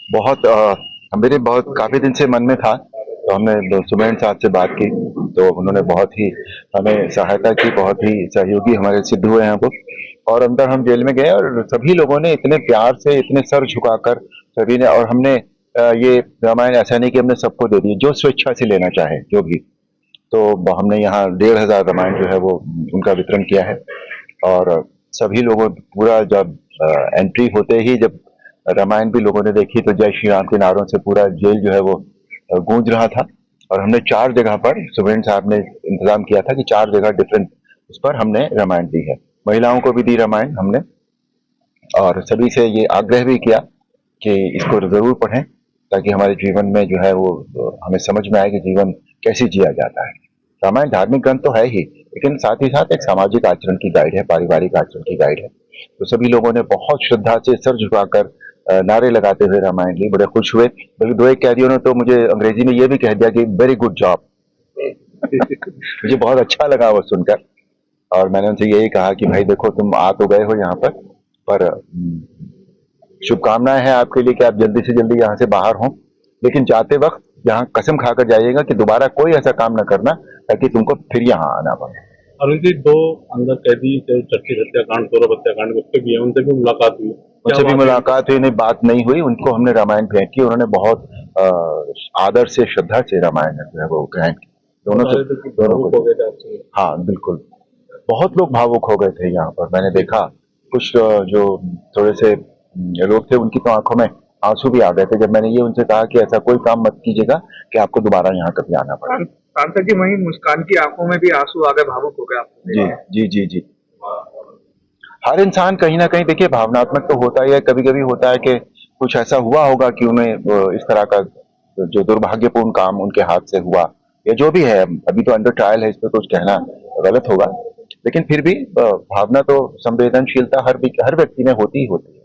बहुत मेरे बहुत काफी दिन से मन में था, तो हमने सुमेन साहब से बात की, तो उन्होंने बहुत ही हमें सहायता की, बहुत ही सहयोगी हमारे सिद्ध हुए हैं वो। और अंदर हम जेल में गए और सभी लोगों ने इतने प्यार से, इतने सर झुकाकर सभी ने, और हमने ये रामायण ऐसा नहीं कि हमने सबको दे दी, जो स्वेच्छा से लेना चाहे जो भी, तो हमने यहाँ 1,500 रामायण जो है वो उनका वितरण किया है। और सभी लोगों पूरा जब एंट्री होते ही जब रामायण भी लोगों ने देखी, तो जय श्री राम के नारों से पूरा जेल जो है वो गूंज रहा था। और हमने 4 जगह पर, सुब्रेन साहब ने इंतजाम किया था कि 4 जगह डिफरेंट उस पर हमने रामायण दी है। महिलाओं को भी दी रामायण हमने, और सभी से ये आग्रह भी किया कि इसको जरूर पढ़ें, ताकि हमारे जीवन में जो है वो हमें समझ में आए कि जीवन कैसे जिया जाता है। रामायण धार्मिक ग्रंथ तो है ही, लेकिन साथ ही साथ एक सामाजिक आचरण की गाइड है, पारिवारिक आचरण की गाइड है। तो सभी लोगों ने बहुत श्रद्धा से सर झुकाकर नारे लगाते हुए रामायण ली, बड़े खुश हुए। बल्कि 2 एक कैदियों ने तो मुझे अंग्रेजी में ये भी कह दिया कि वेरी गुड जॉब। मुझे बहुत अच्छा लगा वो सुनकर। और मैंने उनसे यही कहा कि भाई देखो, तुम आ तो गए हो यहाँ पर शुभकामनाएं हैं आपके लिए कि आप जल्दी से जल्दी यहाँ से बाहर हों, लेकिन जाते वक्त यहाँ कसम खाकर जाइएगा कि दोबारा कोई ऐसा काम न करना, ताकि तुमको फिर यहाँ आना पड़े। अरुण जी, 2 अंदर कैदी जो चर्चित हत्याकांड, सौरभ हत्याकांड उस पे भी है, उनसे भी मुलाकात हुई? उनसे भी मुलाकात हुई, नहीं बात नहीं हुई, उनको हमने रामायण भेंट की, उन्होंने बहुत आदर से, श्रद्धा से रामायण जो है वो भेंट की। दोनों को। हाँ बिल्कुल, बहुत लोग भावुक हो गए थे यहाँ पर। मैंने देखा कुछ जो थोड़े से लोग थे, उनकी तो आंखों में आंसू भी आ गए थे जब मैंने ये उनसे कहा कि ऐसा कोई काम मत कीजिएगा कि आपको दोबारा यहाँ कभी आना पड़े। सांसद जी, वहीं मुस्कान की आंखों में भी आंसू आ गए, भावुक हो गए आप? जी जी जी जी। हर इंसान कहीं ना कहीं, देखिए, भावनात्मक तो होता ही है। कभी कभी होता है कि कुछ ऐसा हुआ होगा कि उन्हें इस तरह का जो दुर्भाग्यपूर्ण काम उनके हाथ से हुआ, या जो भी है, अभी तो अंडर ट्रायल है, इस पर कुछ कहना गलत होगा। लेकिन फिर भी भावना तो, संवेदनशीलता हर व्यक्ति में होती ही होती है।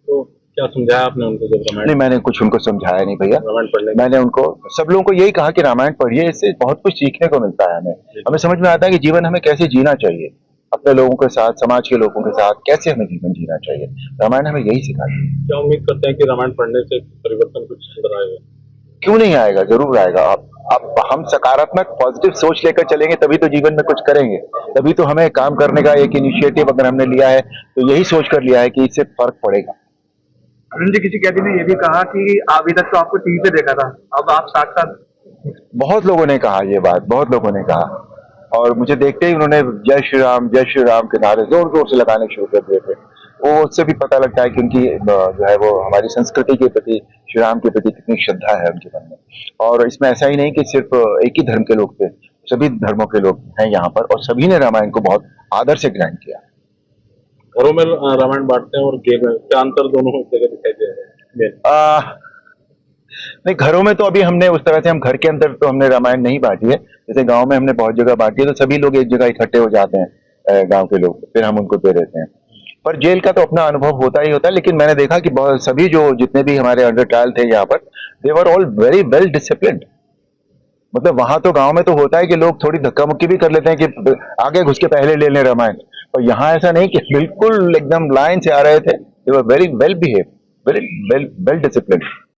तो क्या समझाया आपने उनको जब रामायण? नहीं, मैंने कुछ उनको समझाया नहीं भैया। रामायण पढ़ने मैंने उनको, सब लोगों को यही कहा कि रामायण पढ़िए, इससे बहुत कुछ सीखने को मिलता है। हमें समझ में आता है कि जीवन हमें कैसे जीना चाहिए, अपने लोगों के साथ, समाज के लोगों के साथ कैसे हमें जीवन जीना चाहिए। रामायण हमें यही सिखाती है। क्या उम्मीद करते हैं कि रामायण पढ़ने से परिवर्तन कुछ सुधर आएगा? क्यों नहीं आएगा, जरूर आएगा। अब हम सकारात्मक, पॉजिटिव सोच लेकर चलेंगे, तभी तो जीवन में कुछ करेंगे। तभी तो हमें काम करने का एक इनिशिएटिव अगर हमने लिया है, तो यही सोच कर लिया है कि इससे फर्क पड़ेगा। अरुण जी, किसी कैदी ने ये भी कहा कि अभी तक तो आपको टीवी पे देखा था, अब आप साथ-साथ। बहुत लोगों ने कहा ये बात, बहुत लोगों ने कहा, और मुझे देखते ही उन्होंने जय श्री राम के नारे जोर जोर से लगाने शुरू कर दिए थे। वो उससे भी पता लगता है कि उनकी जो है वो हमारी संस्कृति के प्रति, श्री राम के प्रति कितनी श्रद्धा है उनके मन में। और इसमें ऐसा ही नहीं कि सिर्फ एक ही धर्म के लोग थे, सभी धर्मों के लोग हैं यहाँ पर, और सभी ने रामायण को बहुत आदर से ग्रहण किया। घरों में रामायण बांटते हैं और जेल में, क्या अंतर दोनों जगह दिखाई दे रहे हैं? नहीं, घरों में तो अभी हमने उस तरह से, हम घर के अंदर तो हमने रामायण नहीं बांटी है। जैसे गांव में हमने बहुत जगह बांटी है, तो सभी लोग एक जगह इकट्ठे हो जाते हैं, गांव के लोग, फिर हम उनको दे देते हैं। पर जेल का तो अपना अनुभव होता ही होता है। लेकिन मैंने देखा कि बहुत सभी जो जितने भी हमारे अंडर ट्रायल थे यहाँ पर, they were all very well disciplined. मतलब वहां तो, गांव में तो होता है कि लोग थोड़ी धक्का मुक्की भी कर लेते हैं कि आगे घुस के पहले ले लें रामायण, और यहाँ ऐसा नहीं कि बिल्कुल एकदम लाइन से आ रहे थे। They were very well behave, very well disciplined.